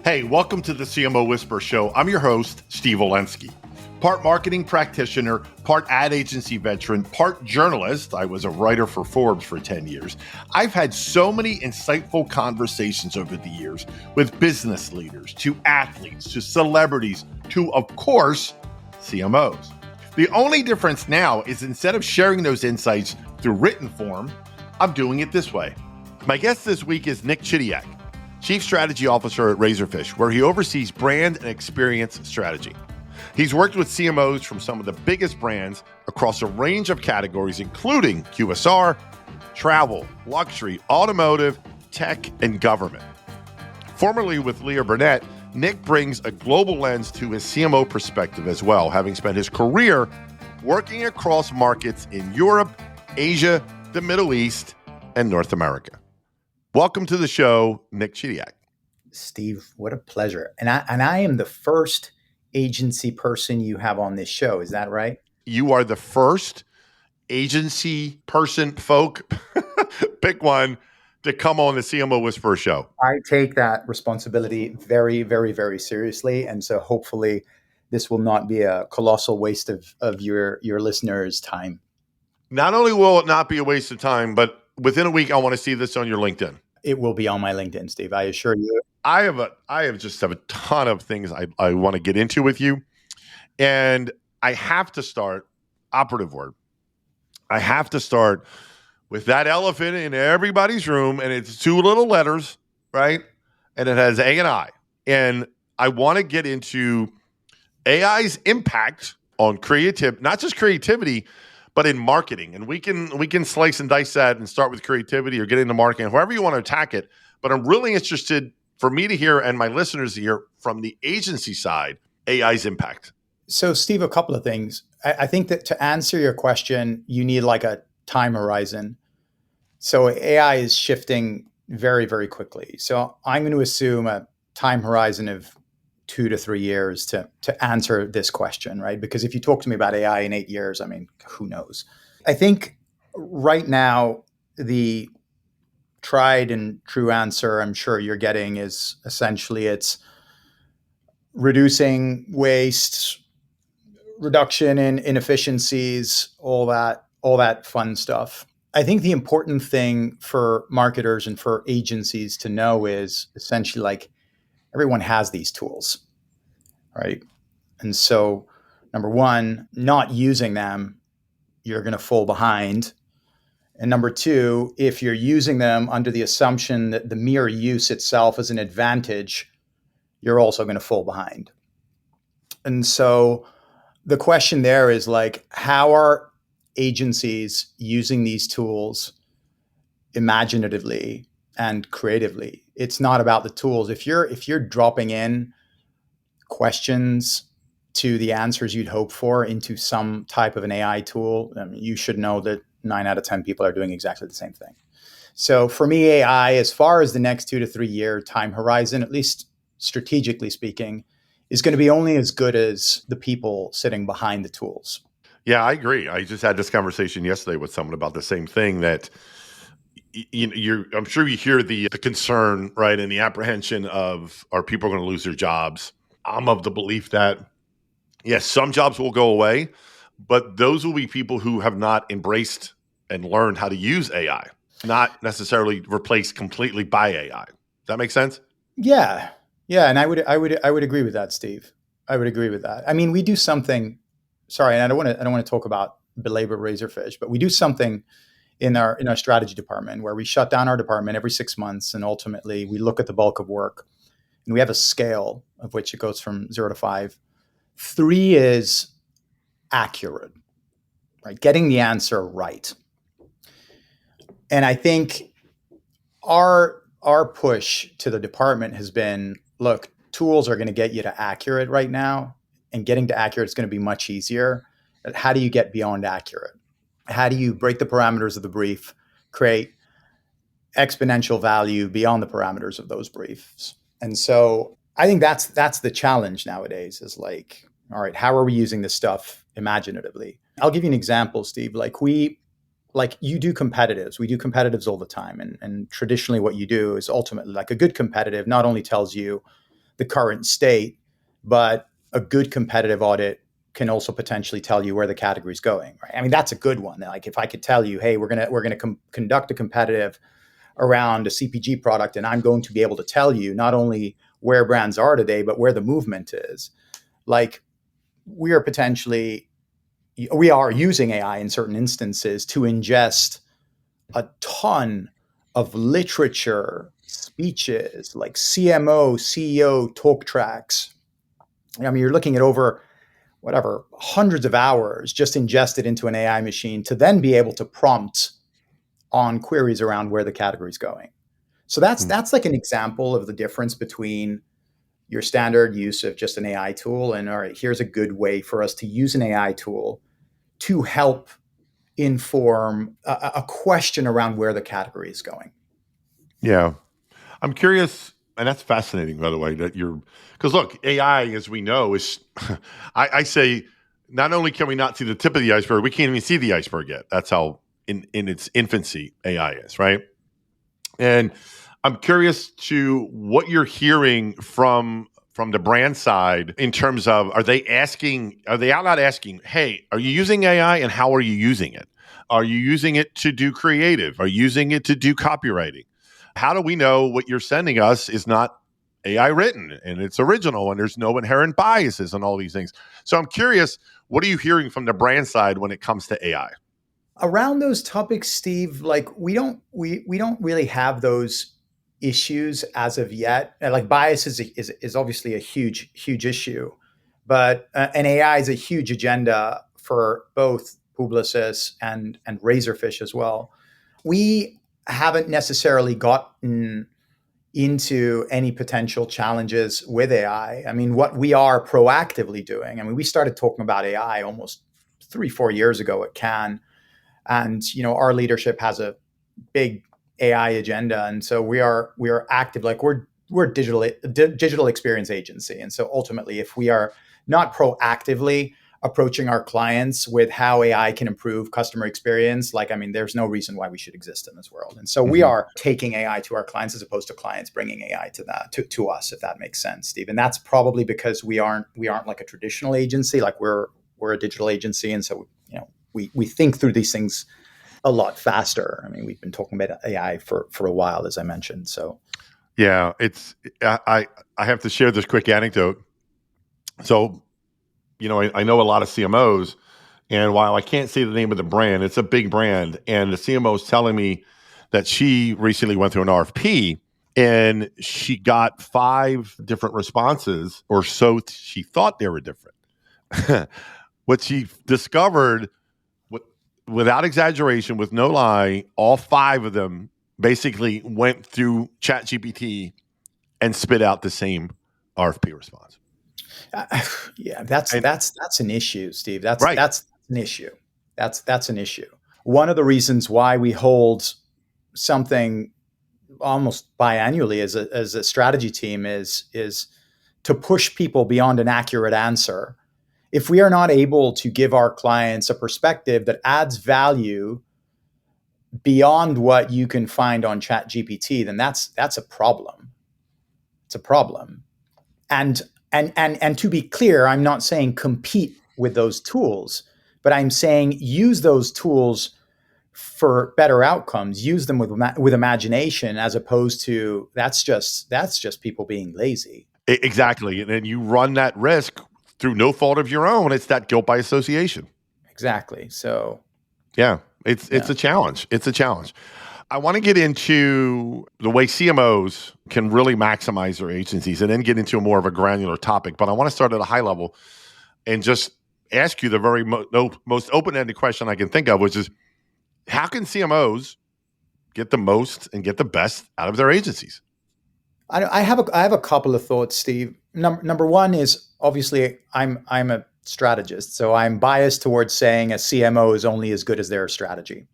Hey, welcome to the CMO Whisper Show. I'm your host, Steve Olensky. Part marketing practitioner, part ad agency veteran, part journalist. I was a writer for Forbes for 10 years. I've had so many insightful conversations over the years with business leaders, to athletes, to celebrities, to, of course, CMOs. The only difference now is instead of sharing those insights through written form, I'm doing it this way. My guest this week is Nic Chidiac, Chief Strategy Officer at Razorfish, where he oversees brand and experience strategy. He's worked with CMOs from some of the biggest brands across a range of categories, including QSR, travel, luxury, automotive, tech, and government. Formerly with Leo Burnett, Nic brings a global lens to his CMO perspective as well, having spent his career working across markets in Europe, Asia, the Middle East, and North America. Welcome to the show, Nic Chidiac. Steve, what a pleasure. And I am the first agency person you have on this show. Is that right? You are the first agency person, folk, pick one, to come on the CMO Whisper Show. I take that responsibility very, very, very seriously. And so hopefully this will not be a colossal waste of your listeners' time. Not only will it not be a waste of time, but within a week, I want to see this on your LinkedIn. It will be on my LinkedIn, Steve. I assure you. I have a ton of things I want to get into with you. And I have to start, operative word. I have to start with that elephant in everybody's room, and it's two little letters, right? And it has A and I. And I want to get into AI's impact on creative, not just creativity, but in marketing. And we can slice and dice that and start with creativity or get into marketing, however you want to attack it. But I'm really interested for me to hear and my listeners to hear from the agency side, AI's impact. So, Steve, a couple of things. I think that to answer your question, you need like a time horizon. So AI is shifting very, very quickly. So I'm going to assume a time horizon of 2 to 3 years to answer this question, right? Because if you talk to me about AI in 8 years, I mean, who knows? I think right now, the tried and true answer I'm sure you're getting is essentially it's reducing waste, reduction in inefficiencies, all that fun stuff. I think the important thing for marketers and for agencies to know is essentially like everyone has these tools, right? And so, number one, not using them, you're going to fall behind. And number two, if you're using them under the assumption that the mere use itself is an advantage, you're also going to fall behind. And so the question there is like, how are agencies using these tools imaginatively and creatively? It's not about the tools. If you're dropping in questions to the answers you'd hope for into some type of an AI tool, I mean, you should know that 9 out of 10 people are doing exactly the same thing. So for me, AI, as far as the next 2 to 3 year time horizon, at least strategically speaking, is going to be only as good as the people sitting behind the tools. Yeah, I agree. I just had this conversation yesterday with someone about the same thing that I'm sure you hear the concern, right, and the apprehension of, are people going to lose their jobs? I'm of the belief that, yes, some jobs will go away, but those will be people who have not embraced and learned how to use AI, not necessarily replaced completely by AI. Does that make sense? Yeah. And I would agree with that, Steve. I would agree with that. I mean, we do something. Sorry, and I don't want to talk about belabor Razorfish, but we do something in our strategy department where we shut down our department every 6 months, and ultimately we look at the bulk of work, and we have a scale of which it goes from 0 to 5. 3 is accurate, right? Getting the answer right. And I think our push to the department has been, look, tools are going to get you to accurate right now, and getting to accurate is going to be much easier. But how do you get beyond accurate? How do you break the parameters of the brief, create exponential value beyond the parameters of those briefs? And so I think that's the challenge nowadays is like, all right, how are we using this stuff imaginatively? I'll give you an example, Steve. You do competitives. We do competitives all the time. And traditionally what you do is ultimately like a good competitive not only tells you the current state, but a good competitive audit can also potentially tell you where the category is going, right? I mean, that's a good one. Like if I could tell you, hey, we're gonna conduct a competitive around a CPG product, and I'm going to be able to tell you not only where brands are today, but where the movement is. Like we are using AI in certain instances to ingest a ton of literature, speeches, like CMO, CEO talk tracks. I mean, you're looking at over whatever, hundreds of hours just ingested into an AI machine to then be able to prompt on queries around where the category is going. So that's like an example of the difference between your standard use of just an AI tool and, all right, here's a good way for us to use an AI tool to help inform a question around where the category is going. Yeah. I'm curious, and that's fascinating, by the way, that because look, AI, as we know, is, I say, not only can we not see the tip of the iceberg, we can't even see the iceberg yet. That's how in its infancy AI is, right? And I'm curious to what you're hearing from the brand side in terms of, are they out loud asking, hey, are you using AI and how are you using it? Are you using it to do creative? Are you using it to do copywriting? How do we know what you're sending us is not AI written and it's original and there's no inherent biases and all these things? So I'm curious, what are you hearing from the brand side when it comes to AI? Around those topics, Steve, like we don't really have those issues as of yet. Like bias is obviously a huge issue, but and AI is a huge agenda for both Publicis and Razorfish as well. We haven't necessarily gotten into any potential challenges with AI. I mean, what we are proactively doing, I mean, we started talking about AI almost 3-4 years ago at Cannes, and our leadership has a big AI agenda, and so we are active. Like we're digital experience agency, and so ultimately, if we are not proactively approaching our clients with how AI can improve customer experience, like, I mean, there's no reason why we should exist in this world. And so we are taking AI to our clients as opposed to clients bringing AI to us, if that makes sense, Steve. And that's probably because we aren't like a traditional agency. Like we're a digital agency, and so we think through these things a lot faster. I mean, we've been talking about AI for a while, as I mentioned. So yeah, I have to share this quick anecdote. So I know a lot of CMOs, and while I can't say the name of the brand, it's a big brand. And the CMO is telling me that she recently went through an RFP and she got 5 different responses, or so she thought they were different. What she discovered, without exaggeration, with no lie, all 5 of them basically went through ChatGPT and spit out the same RFP response. Yeah, that's an issue, Steve. That's Right. an issue. That's an issue. One of the reasons why we hold something almost biannually as a strategy team is to push people beyond an accurate answer. If we are not able to give our clients a perspective that adds value beyond what you can find on ChatGPT, then that's a problem. It's a problem. And to be clear, I'm not saying compete with those tools, but I'm saying use those tools for better outcomes. Use them with imagination, as opposed to that's just people being lazy. Exactly. And then you run that risk through no fault of your own. It's that guilt by association. Exactly. So yeah, it's a challenge. It's a challenge. I want to get into the way CMOs can really maximize their agencies and then get into more of a granular topic. But I want to start at a high level and just ask you the very most open-ended question I can think of, which is, how can CMOs get the most and get the best out of their agencies? I have a couple of thoughts, Steve. Number one is, obviously I'm a strategist, so I'm biased towards saying a CMO is only as good as their strategy.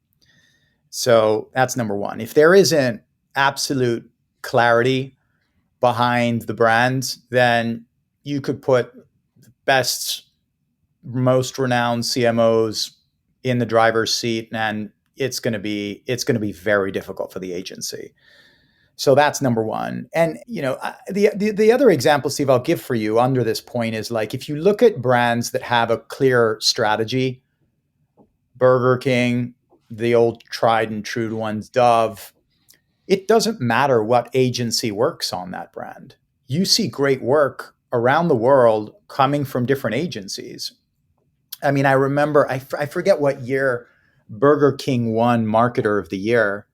So that's number one. If there isn't absolute clarity behind the brand, then you could put the best, most renowned CMOs in the driver's seat, and it's going to be very difficult for the agency. So that's number one. And the other example, Steve, I'll give for you under this point is like if you look at brands that have a clear strategy, Burger King, the old tried and true ones, Dove, it doesn't matter what agency works on that brand. You see great work around the world coming from different agencies. I mean, I remember, I forget what year Burger King won Marketer of the Year,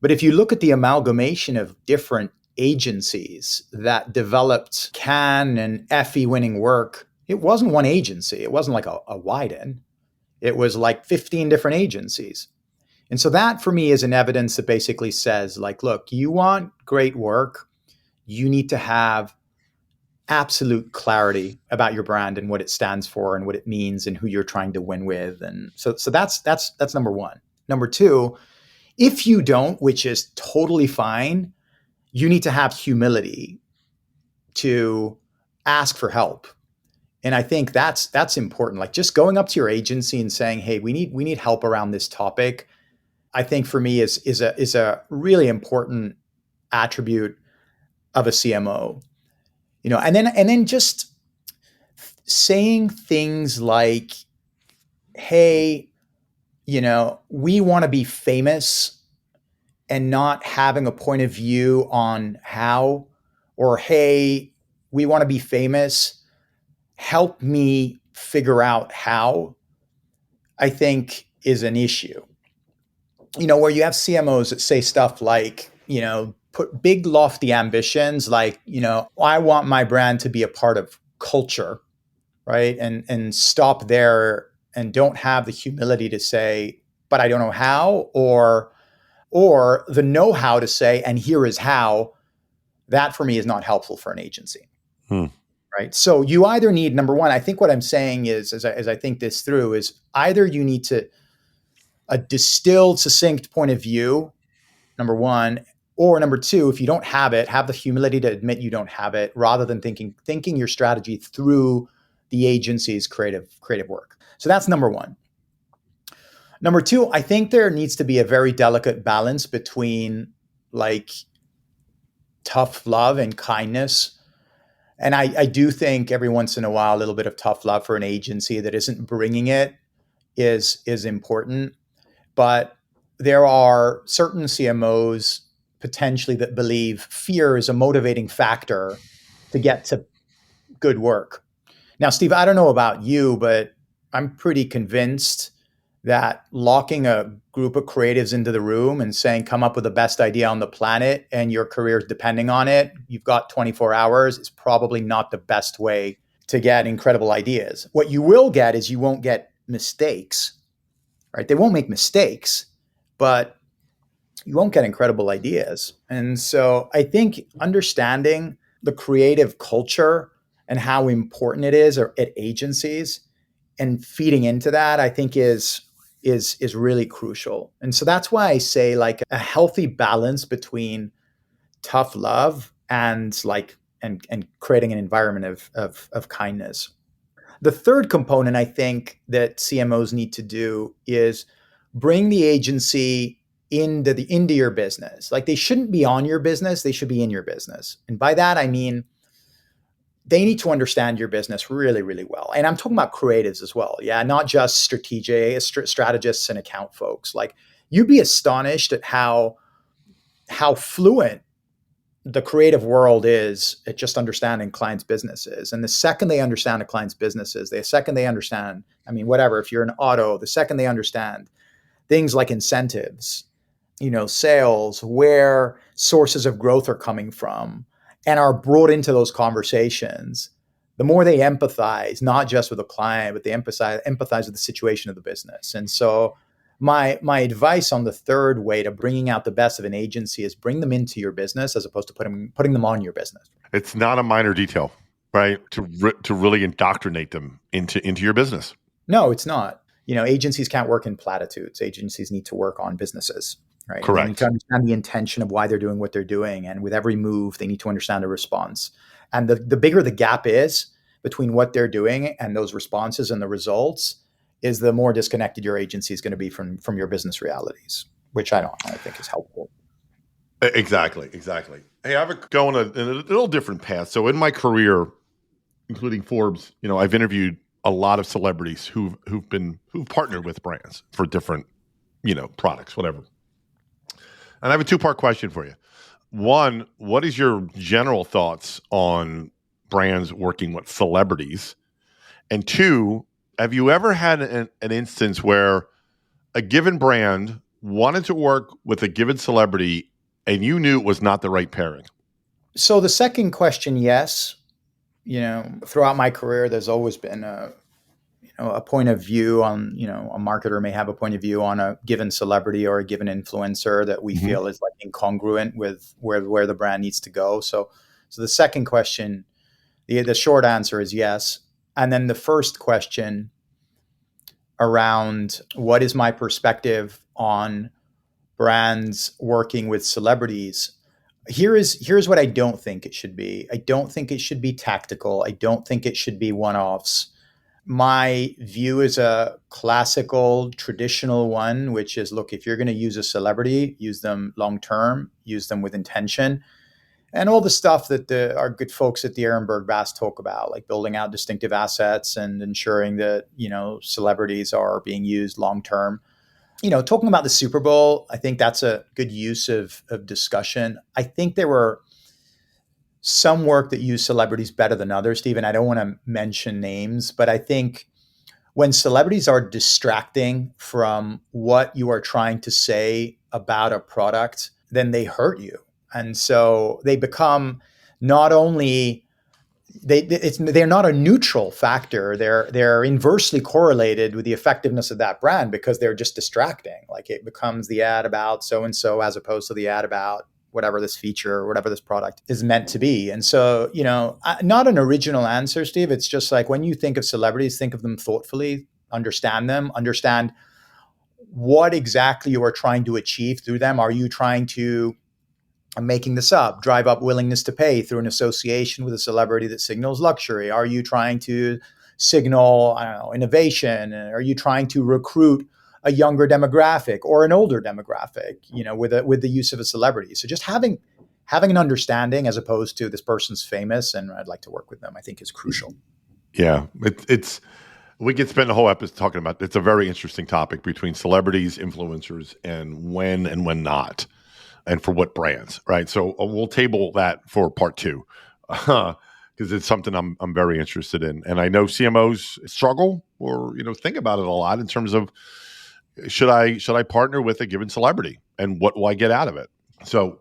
but if you look at the amalgamation of different agencies that developed Cannes and Effie winning work, it wasn't one agency. It wasn't like a Wyden. It was like 15 different agencies. And so that for me is an evidence that basically says, like, look, you want great work, you need to have absolute clarity about your brand and what it stands for and what it means and who you're trying to win with. And so that's number one. Number two, if you don't, which is totally fine, you need to have humility to ask for help. And I think that's important. Like just going up to your agency and saying, "Hey, we need help around this topic." I think for me is a really important attribute of a CMO. And then just saying things like, "Hey, we want to be famous," and not having a point of view on how, or, "Hey, we want to be famous. Help me figure out how," I think is an issue. Where you have CMOs that say stuff like, put big lofty ambitions, like, I want my brand to be a part of culture, right? And stop there and don't have the humility to say, but I don't know how, or the know-how to say, and here is how. That for me is not helpful for an agency. Right. So you either need, number one, I think what I'm saying is, as I think this through, is either you need a distilled, succinct point of view, number one, or number two, if you don't have it, have the humility to admit you don't have it, rather than thinking your strategy through the agency's creative work. So that's number one. Number two, I think there needs to be a very delicate balance between like tough love and kindness. And I do think every once in a while, a little bit of tough love for an agency that isn't bringing it is important. But there are certain CMOs potentially that believe fear is a motivating factor to get to good work. Now, Steve, I don't know about you, but I'm pretty convinced that locking a group of creatives into the room and saying, come up with the best idea on the planet and your career is depending on it, you've got 24 hours, is probably not the best way to get incredible ideas. What you will get is you won't get mistakes, right? They won't make mistakes, but you won't get incredible ideas. And so I think understanding the creative culture and how important it is at agencies and feeding into that, I think is really crucial. And so that's why I say like a healthy balance between tough love and and creating an environment of kindness. The third component I think that CMOs need to do is bring the agency into your business. Like they shouldn't be on your business, they should be in your business. And by that I mean they need to understand your business really, really well. And I'm talking about creatives as well. Yeah, not just strategists and account folks. Like you'd be astonished at how fluent the creative world is at just understanding clients' businesses. And the second they understand a client's businesses, the second they understand, I mean, whatever, if you're an auto, the second they understand things like incentives, sales, where sources of growth are coming from, and are brought into those conversations, the more they empathize, not just with the client, but they empathize with the situation of the business. And so my advice on the third way to bringing out the best of an agency is bring them into your business as opposed to putting them on your business. It's not a minor detail, right? To really indoctrinate them into your business. No, it's not. Agencies can't work in platitudes. Agencies need to work on businesses. Right. Correct. They need to understand the intention of why they're doing what they're doing. And with every move, they need to understand the response. And the bigger the gap is between what they're doing and those responses and the results, is the more disconnected your agency is going to be from your business realities, which I think is helpful. Exactly, exactly. Hey, I've going in a little different path. So in my career, including Forbes, I've interviewed a lot of celebrities who've partnered with brands for different, products, whatever. And I have a two-part question for you. One, what is your general thoughts on brands working with celebrities? And two, have you ever had an instance where a given brand wanted to work with a given celebrity and you knew it was not the right pairing? So the second question, yes. Throughout my career, there's always been a point of view on, a marketer may have a point of view on a given celebrity or a given influencer that we Mm-hmm. feel is like incongruent with where the brand needs to go. So the second question, the short answer is yes. And then the first question around what is my perspective on brands working with celebrities. Here's what I don't think it should be. I don't think it should be tactical. I don't think it should be one-offs. My view is a classical, traditional one, which is, look, if you're going to use a celebrity, use them long term, use them with intention, and all the stuff that our good folks at the Ehrenberg Bass talk about, like building out distinctive assets and ensuring that celebrities are being used long term. Talking about the Super Bowl, I think that's a good use of discussion. I think there were some work that used celebrities better than others, Stephen. I don't want to mention names, but I think when celebrities are distracting from what you are trying to say about a product, then they hurt you. And so they become not only they're not a neutral factor. They're inversely correlated with the effectiveness of that brand because they're just distracting. Like it becomes the ad about so and so as opposed to the ad about whatever this feature or whatever this product is meant to be. And so, not an original answer, Steve. It's just like when you think of celebrities, think of them thoughtfully, understand them, understand what exactly you are trying to achieve through them. Are you trying to, I'm making this up, drive up willingness to pay through an association with a celebrity that signals luxury? Are you trying to signal, I don't know, innovation? Are you trying to recruit a younger demographic or an older demographic, with the use of a celebrity? So just having an understanding as opposed to this person's famous and I'd like to work with them, I think is crucial. Yeah, it's we could spend a whole episode talking about. It's a very interesting topic between celebrities, influencers, and when not, and for what brands, right? So we'll table that for part two because it's something I'm very interested in, and I know CMOs struggle or think about it a lot in terms of should I partner with a given celebrity and what will I get out of it? So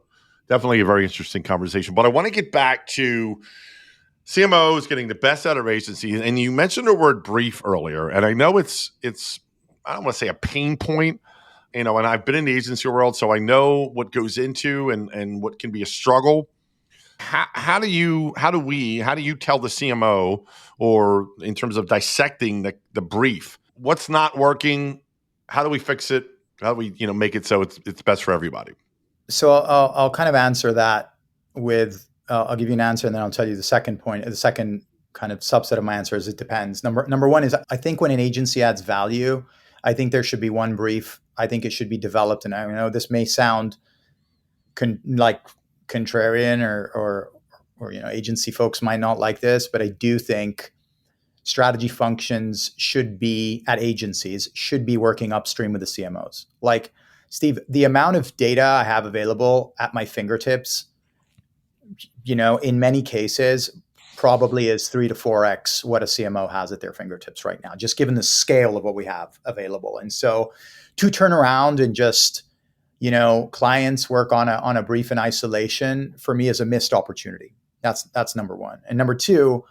definitely a very interesting conversation. But I want to get back to CMOs getting the best out of agencies, and you mentioned the word brief earlier, and I know it's I don't want to say a pain point, and I've been in the agency world, so I know what goes into and what can be a struggle. How do you tell the CMO, or in terms of dissecting the brief, what's not working? How do we fix it? How do we make it so it's best for everybody? So I'll kind of answer that with I'll give you an answer and then I'll tell you the second point. The second kind of subset of my answer is it depends. Number one is I think when an agency adds value, I think there should be one brief. I think it should be developed, and I know this may sound like contrarian or agency folks might not like this, but I do think strategy functions should be at agencies should be working upstream with the CMOs. Like Steve, the amount of data I have available at my fingertips, in many cases, probably is 3 to 4x what a CMO has at their fingertips right now, just given the scale of what we have available. And so to turn around and just, clients work on a brief in isolation, for me is a missed opportunity. That's number one. And number two,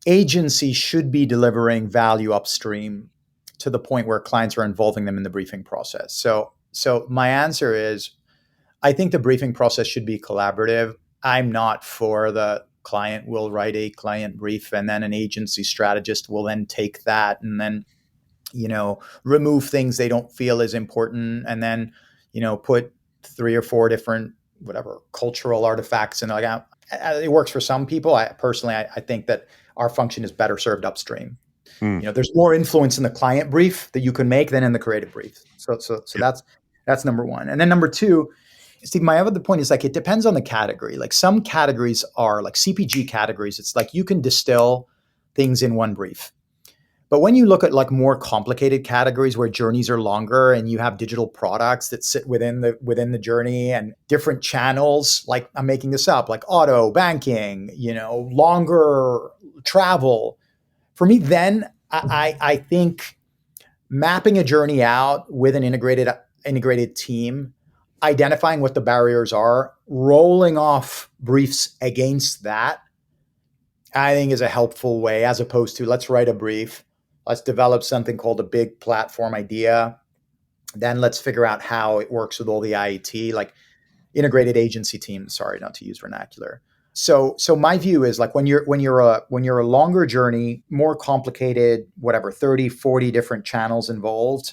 agencies should be delivering value upstream to the point where clients are involving them in the briefing process. So my answer is, I think the briefing process should be collaborative. I'm not for the client will write a client brief and then an agency strategist will then take that and then, remove things they don't feel is important and then, put 3 or 4 different, whatever, cultural artifacts in. Like, it works for some people. I think that our function is better served upstream. There's more influence in the client brief that you can make than in the creative brief. So Yep. that's number one. And then number two, Steve, my other point is like, it depends on the category. Like some categories are like CPG categories. It's like you can distill things in one brief. But when you look at like more complicated categories where journeys are longer and you have digital products that sit within the journey and different channels, like I'm making this up, like auto, banking, longer travel. For me, then I think mapping a journey out with an integrated team, identifying what the barriers are, rolling off briefs against that, I think is a helpful way, as opposed to let's write a brief, let's develop something called a big platform idea, then let's figure out how it works with all the IET, like integrated agency teams. Sorry, not to use vernacular. So my view is like when you're a longer journey, more complicated, whatever, 30, 40 different channels involved,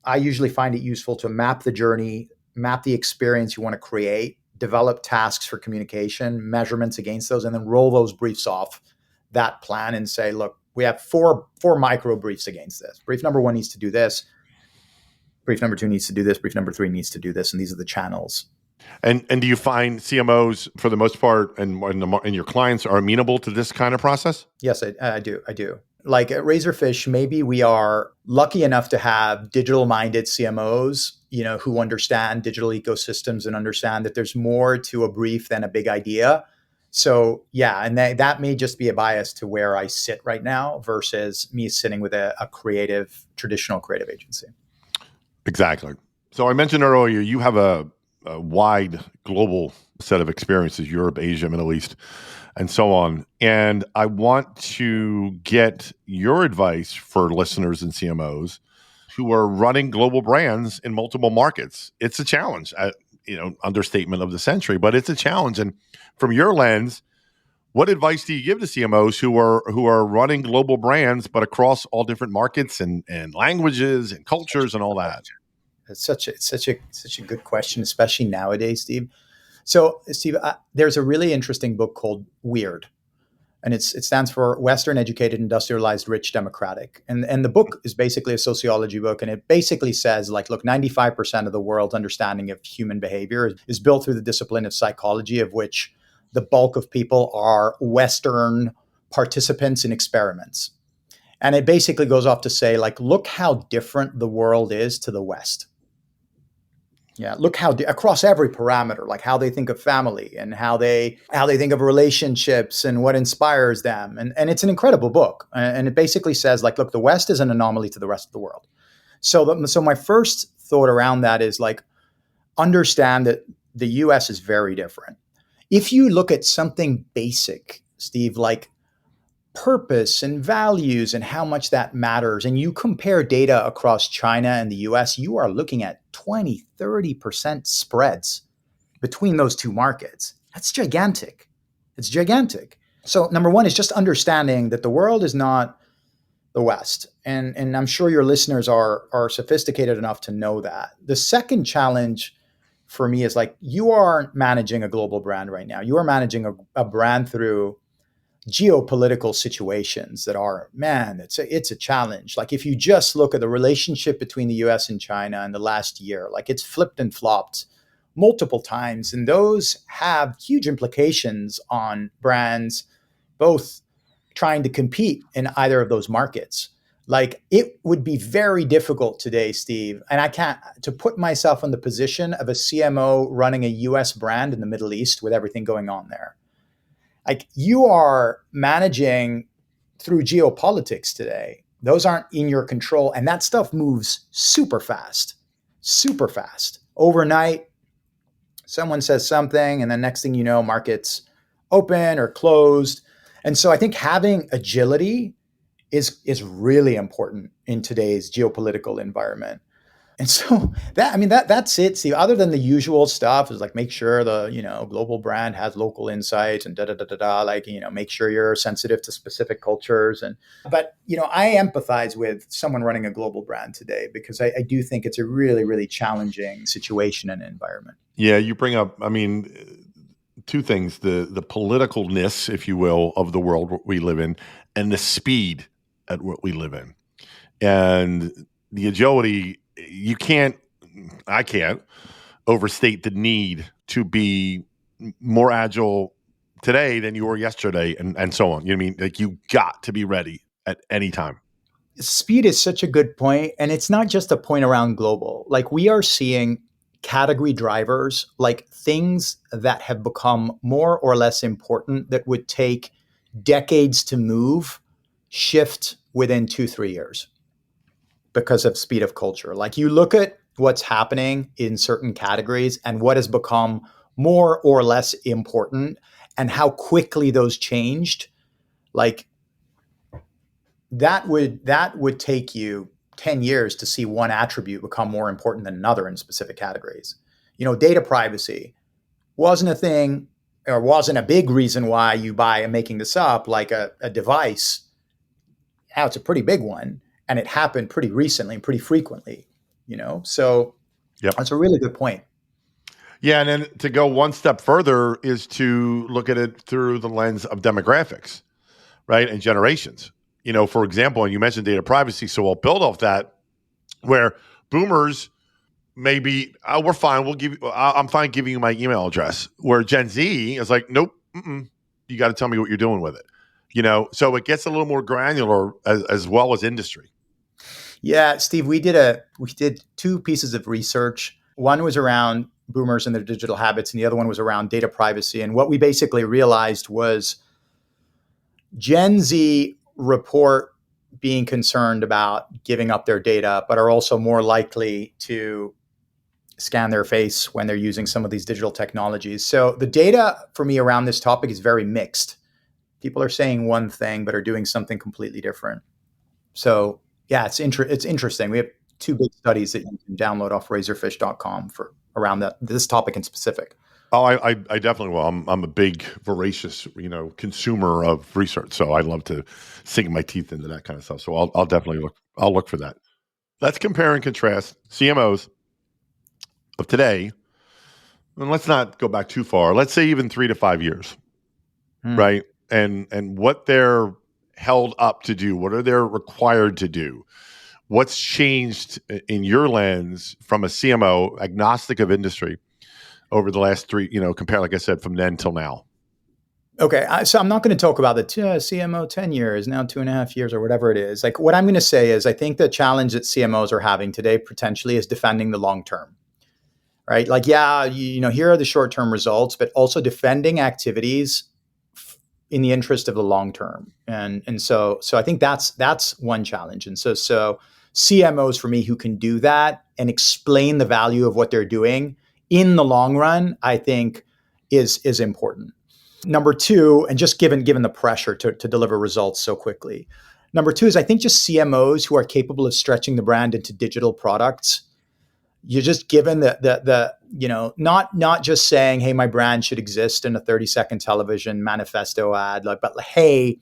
I usually find it useful to map the journey, map the experience you want to create, develop tasks for communication, measurements against those, and then roll those briefs off that plan and say, look, we have four micro briefs against this. Brief number 1 needs to do this. Brief number 2 needs to do this. Brief number 3 needs to do this. And these are the channels. And do you find CMOs, for the most part, and your clients are amenable to this kind of process? Yes, I do. Like at Razorfish, maybe we are lucky enough to have digital-minded CMOs, who understand digital ecosystems and understand that there's more to a brief than a big idea. So yeah, and that may just be a bias to where I sit right now versus me sitting with a traditional creative agency. Exactly. So I mentioned earlier, you have a wide global set of experiences, Europe, Asia, Middle East, and so on. And I want to get your advice for listeners and CMOs who are running global brands in multiple markets. It's a challenge, understatement of the century, but it's a challenge. And from your lens, what advice do you give to CMOs who are running global brands, but across all different markets and languages and cultures and all that? It's such a good question, especially nowadays, Steve. So, Steve, there's a really interesting book called Weird, and it stands for Western Educated, Industrialized, Rich, Democratic. And the book is basically a sociology book, and it basically says, like, look, 95% of the world's understanding of human behavior is built through the discipline of psychology, of which the bulk of people are Western participants in experiments. And it basically goes off to say, like, look how different the world is to the West. Yeah, look how across every parameter, like how they think of family and how they think of relationships and what inspires them. And it's an incredible book. And it basically says, like, look, the West is an anomaly to the rest of the world. So my first thought around that is, like, understand that the US is very different. If you look at something basic, Steve, like purpose and values and how much that matters, and you compare data across China and the US, you are looking at 20, 30% spreads between those two markets. That's gigantic. It's gigantic. So number one is just understanding that the world is not the West. And I'm sure your listeners are sophisticated enough to know that. The second challenge for me is, like, you aren't managing a global brand right now. You are managing a brand through geopolitical situations that are, man, it's a challenge. Like, if you just look at the relationship between the US and China in the last year, like, it's flipped and flopped multiple times. And those have huge implications on brands, both trying to compete in either of those markets. Like, it would be very difficult today, Steve, and I can't, to put myself in the position of a CMO running a US brand in the Middle East with everything going on there. Like, you are managing through geopolitics today. Those aren't in your control. And that stuff moves super fast. Overnight, someone says something, and the next thing you know, markets open or closed. And so I think having agility is really important in today's geopolitical environment. And so that's it. See, other than the usual stuff is, like, make sure the, global brand has local insights and like, make sure you're sensitive to specific cultures. But I empathize with someone running a global brand today, because I do think it's a really, really challenging situation and environment. Yeah, you bring up, two things: the politicalness, if you will, of the world we live in, and the speed at what we live in, and the agility. I can't overstate the need to be more agile today than you were yesterday, and so on. You know what I mean? Like, you got to be ready at any time. Speed is such a good point, and it's not just a point around global. Like, we are seeing category drivers, like things that have become more or less important that would take decades to move, shift within 2-3 years because of speed of culture. Like, you look at what's happening in certain categories and what has become more or less important and how quickly those changed. Like, that would take you 10 years to see one attribute become more important than another in specific categories. Data privacy wasn't a thing, or wasn't a big reason why you buy, I'm making this up, like a device. Now it's a pretty big one, and it happened pretty recently and pretty frequently. So Yep. That's a really good point. Yeah, and then to go one step further is to look at it through the lens of demographics, right, and generations. For example, and you mentioned data privacy, so I'll build off that, where boomers maybe, we're fine, I'm fine giving you my email address, where Gen Z is like, nope, you got to tell me what you're doing with it. So it gets a little more granular as well as industry. Yeah, Steve, we did 2 pieces of research. One was around boomers and their digital habits, and the other one was around data privacy. And what we basically realized was Gen Z report being concerned about giving up their data, but are also more likely to scan their face when they're using some of these digital technologies. So the data for me around this topic is very mixed. People are saying one thing, but are doing something completely different. So yeah, it's interesting. We have 2 big studies that you can download off razorfish.com for around this topic in specific. Oh, I definitely will. I'm a big voracious, consumer of research. So I love to sink my teeth into that kind of stuff. So I'll definitely look for that. Let's compare and contrast CMOs of today. And let's not go back too far. Let's say even 3 to 5 years, right? And what they're held up to do, what are they required to do? What's changed in your lens from a CMO, agnostic of industry, over the last 3, compare, like I said, from then till now? Okay, so I'm not going to talk about the CMO 10 years, now 2.5 years or whatever it is. Like, what I'm going to say is I think the challenge that CMOs are having today potentially is defending the long term, right? Like, yeah, here are the short term results, but also defending activities in the interest of the long term. And so I think that's one challenge. And so CMOs for me who can do that and explain the value of what they're doing in the long run, I think is important. Number 2, and just given the pressure to deliver results so quickly. Number 2 is I think just CMOs who are capable of stretching the brand into digital products. You're just given the not just saying, hey, my brand should exist in a 30-second television manifesto ad, but hey,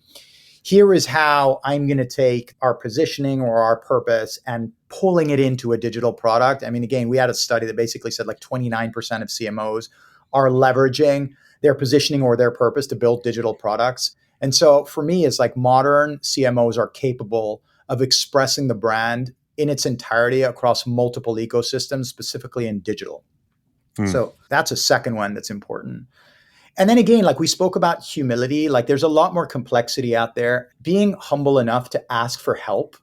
here is how I'm going to take our positioning or our purpose and pulling it into a digital product. I mean, again, we had a study that basically said like 29% of CMOs are leveraging their positioning or their purpose to build digital products. And so for me, it's like modern CMOs are capable of expressing the brand in its entirety across multiple ecosystems, specifically in digital. So that's a second one that's important. And then again, like we spoke about humility, like there's a lot more complexity out there. Being humble enough to ask for help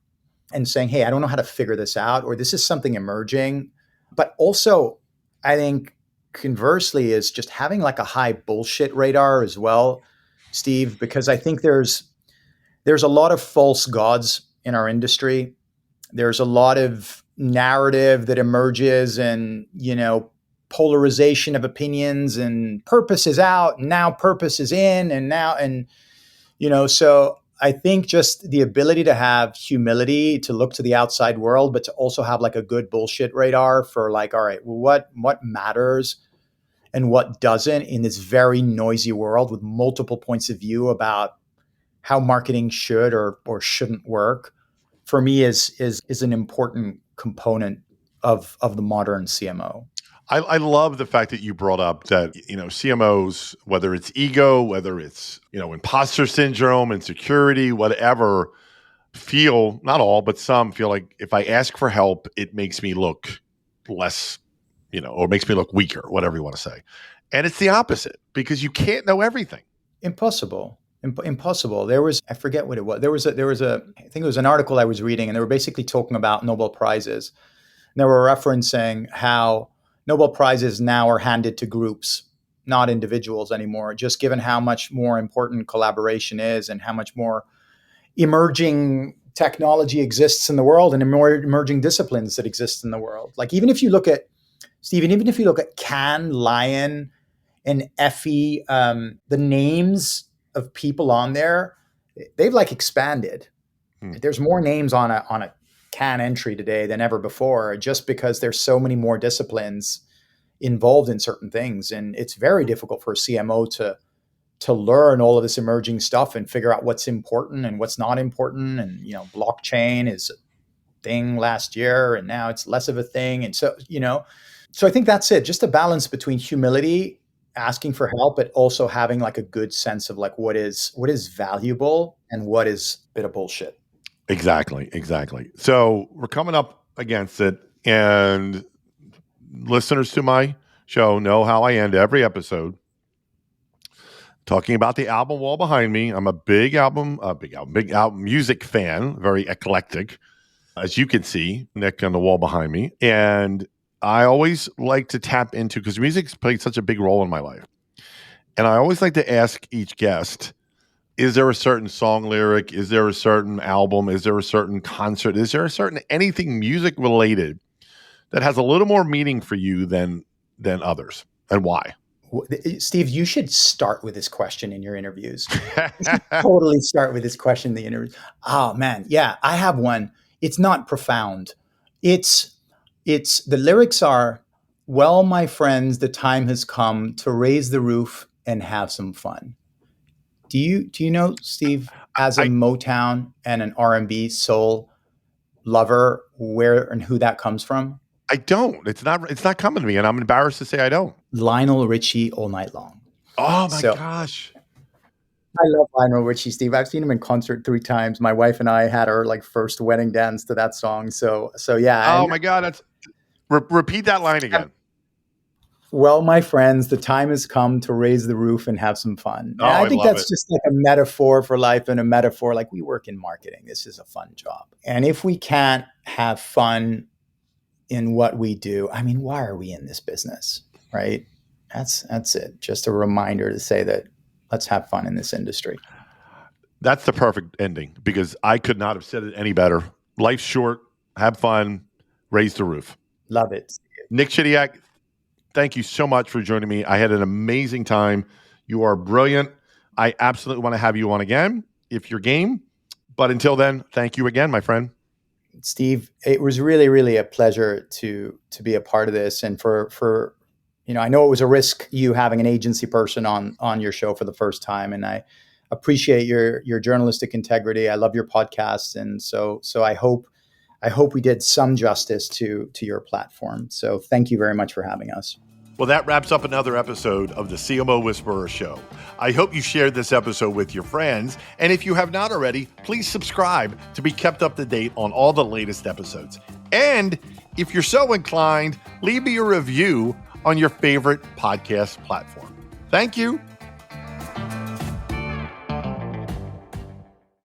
and saying, hey, I don't know how to figure this out, or this is something emerging. But also, I think conversely is just having like a high bullshit radar as well, Steve, because I think there's a lot of false gods in our industry. There's a lot of narrative that emerges and, polarization of opinions, and purpose is out and now purpose is in so I think just the ability to have humility to look to the outside world, but to also have like a good bullshit radar for like, all right, well, what matters and what doesn't in this very noisy world with multiple points of view about how marketing should or shouldn't work, for me is an important component of the modern CMO. I love the fact that you brought up that, CMOs, whether it's ego, whether it's, imposter syndrome, insecurity, whatever, feel, not all, but some feel like if I ask for help, it makes me look less or makes me look weaker, whatever you want to say. And it's the opposite, because you can't know everything. Impossible. Impossible. I forget what it was. I think it was an article I was reading, and they were basically talking about Nobel Prizes. And they were referencing how Nobel Prizes now are handed to groups, not individuals anymore, just given how much more important collaboration is and how much more emerging technology exists in the world and more emerging disciplines that exist in the world. Like even if you look at Cannes, Lion, and Effie, the names of people on there, they've like expanded. There's more names on a Cannes entry today than ever before, just because there's so many more disciplines involved in certain things. And it's very difficult for a CMO to learn all of this emerging stuff and figure out what's important and what's not important. And, blockchain is a thing last year and now it's less of a thing. And so I think that's it. Just a balance between humility, asking for help, but also having like a good sense of like what is valuable and what is a bit of bullshit. Exactly. So we're coming up against it, and listeners to my show know how I end every episode talking about the album wall behind me. I'm a big album music fan, very eclectic, as you can see, Nic, on the wall behind me. And I always like to tap into, because music's played such a big role in my life. And I always like to ask each guest, is there a certain song lyric? Is there a certain album? Is there a certain concert? Is there a certain anything music related that has a little more meaning for you than others? And why? Steve, you should start with this question in your interviews. You should totally start with this question in the interviews. Oh man, yeah, I have one. It's not profound. It's the lyrics are, "Well, my friends, the time has come to raise the roof and have some fun." Do you know, Steve, as a Motown and an R&B soul lover, where and who that comes from? I don't. It's not coming to me, and I'm embarrassed to say I don't. Lionel Richie, All Night Long. Oh my gosh. I love Lionel Richie, Steve. I've seen him in concert 3 times. My wife and I had our like first wedding dance to that song. So yeah. Oh my God. That's repeat that line again. Well, my friends, the time has come to raise the roof and have some fun. Oh, I think that's just like a metaphor for life, and a metaphor like we work in marketing. This is a fun job. And if we can't have fun in what we do, I mean, why are we in this business, right? That's it. Just a reminder to say that let's have fun in this industry. That's the perfect ending, because I could not have said it any better. Life's short. Have fun. Raise the roof. Love it. Nic Chidiac, thank you so much for joining me. I had an amazing time. You are brilliant. I absolutely want to have you on again if you're game. But until then, thank you again, my friend. Steve, it was really, really a pleasure to be a part of this. And for I know it was a risk, you having an agency person on your show for the first time. And I appreciate your journalistic integrity. I love your podcast. And so I hope we did some justice to your platform. So thank you very much for having us. Well, that wraps up another episode of the CMO Whisperer Show. I hope you shared this episode with your friends. And if you have not already, please subscribe to be kept up to date on all the latest episodes. And if you're so inclined, leave me a review on your favorite podcast platform. Thank you.